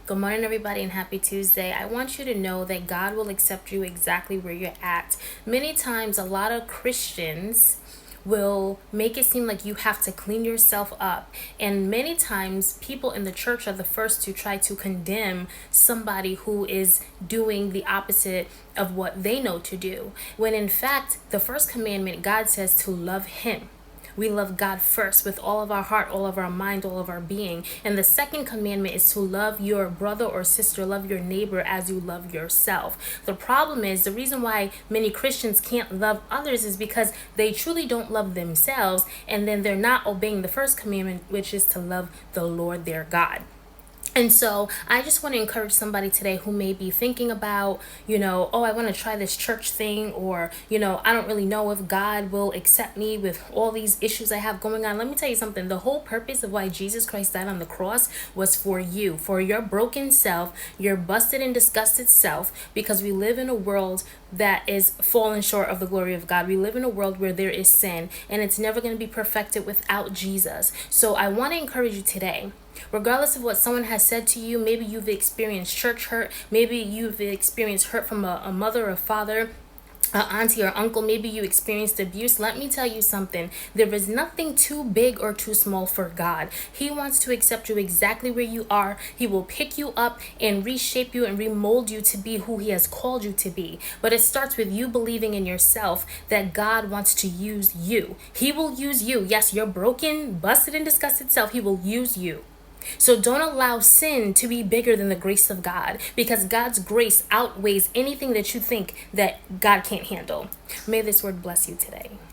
Good morning, everybody, and happy Tuesday. I want you to know that God will accept you exactly where you're at. Many times, a lot of Christians will make it seem like you have to clean yourself up. And many times, people in the church are the first to try to condemn somebody who is doing the opposite of what they know to do. When in fact, the first commandment, God says to love Him. We love God first with all of our heart, all of our mind, all of our being. And the second commandment is to love your brother or sister, love your neighbor as you love yourself. The problem is, the reason why many Christians can't love others is because they truly don't love themselves, and then they're not obeying the first commandment, which is to love the Lord their God. And so I just want to encourage somebody today who may be thinking about, oh, I want to try this church thing, or, I don't really know if God will accept me with all these issues I have going on. Let me tell you something. The whole purpose of why Jesus Christ died on the cross was for you, for your broken self, your busted and disgusted self, because we live in a world that is fallen short of the glory of God. We live in a world where there is sin, and it's never going to be perfected without Jesus. So I want to encourage you today, regardless of what someone has said to you. Maybe you've experienced church hurt. Maybe you've experienced hurt from a mother or father, auntie or uncle. Maybe you experienced abuse. Let me tell you something. There is nothing too big or too small for God. He wants to accept you exactly where you are. He will pick you up and reshape you and remold you to be who He has called you to be. But it starts with you believing in yourself that God wants to use you. He will use you. Yes, your broken, busted, and disgusted self. He will use you. So don't allow sin to be bigger than the grace of God, because God's grace outweighs anything that you think that God can't handle. May this word bless you today.